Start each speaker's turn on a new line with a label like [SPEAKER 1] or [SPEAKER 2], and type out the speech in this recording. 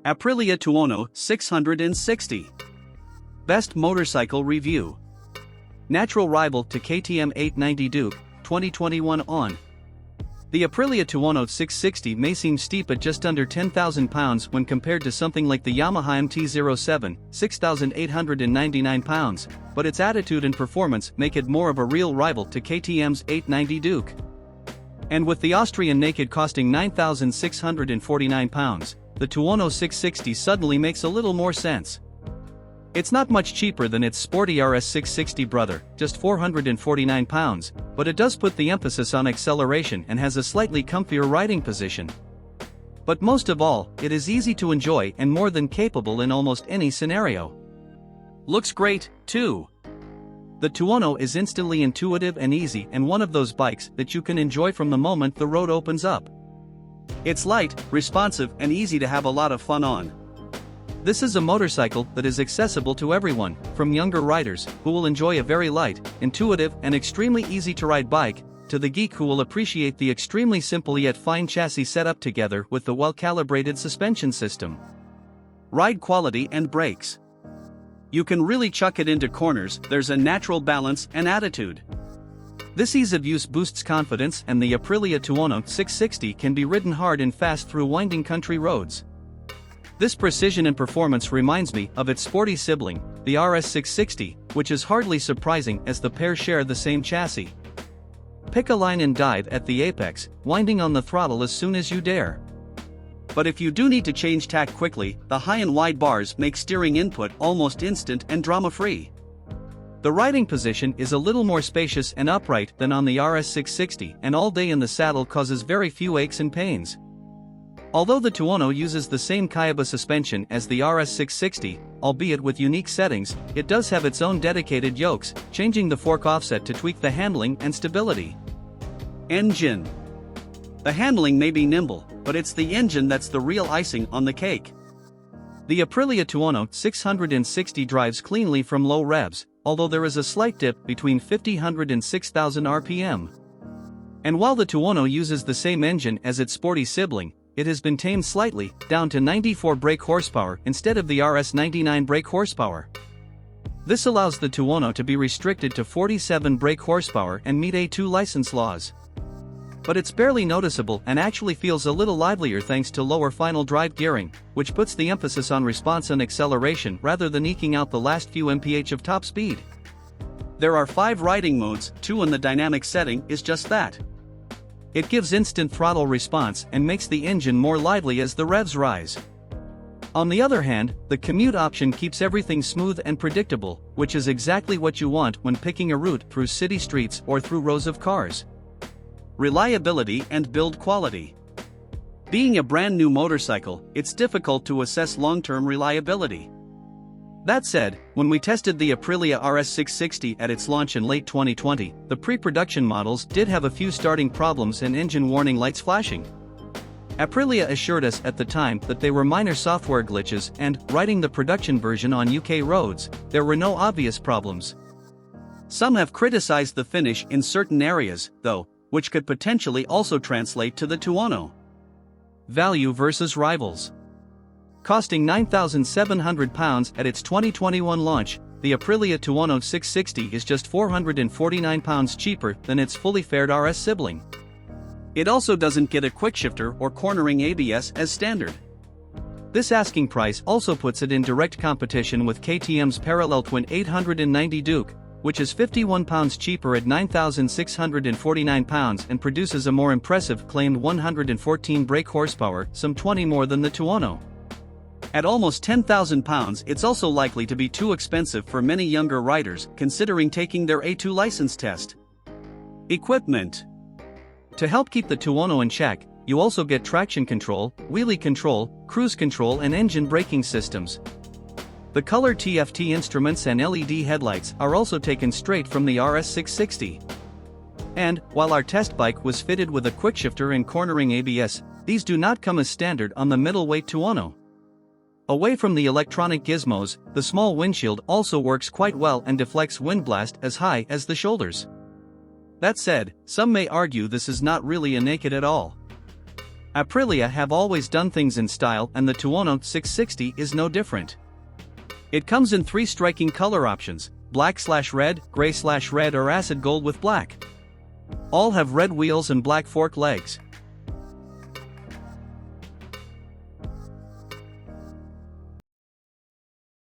[SPEAKER 1] Aprilia Tuono 660. Best Motorcycle Review. Natural rival to KTM 890 Duke, 2021 on. The Aprilia Tuono 660 may seem steep at just under £10,000 when compared to something like the Yamaha MT-07, £6,899, but its attitude and performance make it more of a real rival to KTM's 890 Duke. And with the Austrian Naked costing £9,649, the Tuono 660 suddenly makes a little more sense. It's not much cheaper than its sporty RS 660 brother, just £449, but it does put the emphasis on acceleration and has a slightly comfier riding position. But most of all, it is easy to enjoy and more than capable in almost any scenario. Looks great, too. The Tuono is instantly intuitive and easy and one of those bikes that you can enjoy from the moment the road opens up. It's light, responsive, and easy to have a lot of fun on. This is a motorcycle that is accessible to everyone, from younger riders, who will enjoy a very light, intuitive, and extremely easy to ride bike, to the geek who will appreciate the extremely simple yet fine chassis setup together with the well-calibrated suspension system. Ride quality and brakes. You can really chuck it into corners, there's a natural balance and attitude. This ease of use boosts confidence, and the Aprilia Tuono 660 can be ridden hard and fast through winding country roads. This precision and performance reminds me of its sporty sibling, the RS 660, which is hardly surprising as the pair share the same chassis. Pick a line and dive at the apex, winding on the throttle as soon as you dare. But if you do need to change tack quickly, the high and wide bars make steering input almost instant and drama-free. The riding position is a little more spacious and upright than on the RS 660, and all day in the saddle causes very few aches and pains. Although the Tuono uses the same Kayaba suspension as the RS 660, albeit with unique settings, it does have its own dedicated yokes, changing the fork offset to tweak the handling and stability. Engine. The handling may be nimble, but it's the engine that's the real icing on the cake. The Aprilia Tuono 660 drives cleanly from low revs, although there is a slight dip between 5,000 and 6,000 RPM. And while the Tuono uses the same engine as its sporty sibling, it has been tamed slightly, down to 94 brake horsepower instead of the RS 99 brake horsepower. This allows the Tuono to be restricted to 47 brake horsepower and meet A2 license laws. But it's barely noticeable and actually feels a little livelier thanks to lower final drive gearing, which puts the emphasis on response and acceleration rather than eking out the last few mph of top speed. There are 5 riding modes, 2 in the dynamic setting is just that. It gives instant throttle response and makes the engine more lively as the revs rise. On the other hand, the commute option keeps everything smooth and predictable, which is exactly what you want when picking a route through city streets or through rows of cars. Reliability and build quality. Being a brand new motorcycle, it's difficult to assess long-term reliability. That said, when we tested the Aprilia RS 660 at its launch in late 2020, the pre-production models did have a few starting problems and engine warning lights flashing. Aprilia assured us at the time that they were minor software glitches and, riding the production version on UK roads, there were no obvious problems. Some have criticized the finish in certain areas, though, which could potentially also translate to the Tuono. Value versus rivals. Costing £9,700 at its 2021 launch, the Aprilia Tuono 660 is just £449 cheaper than its fully fared RS sibling. It also doesn't get a quickshifter or cornering ABS as standard. This asking price also puts it in direct competition with KTM's parallel twin 890 Duke, which is £51 cheaper at £9,649 and produces a more impressive claimed 114 brake horsepower, some 20 more than the Tuono. At almost £10,000, it's also likely to be too expensive for many younger riders considering taking their A2 license test. Equipment. To help keep the Tuono in check, you also get traction control, wheelie control, cruise control and engine braking systems. The color TFT instruments and LED headlights are also taken straight from the RS 660. And, while our test bike was fitted with a quickshifter and cornering ABS, these do not come as standard on the middleweight Tuono. Away from the electronic gizmos, the small windshield also works quite well and deflects wind blast as high as the shoulders. That said, some may argue this is not really a naked at all. Aprilia have always done things in style, and the Tuono 660 is no different. It comes in 3 striking color options: black/red, gray/red or acid gold with black. All have red wheels and black fork legs.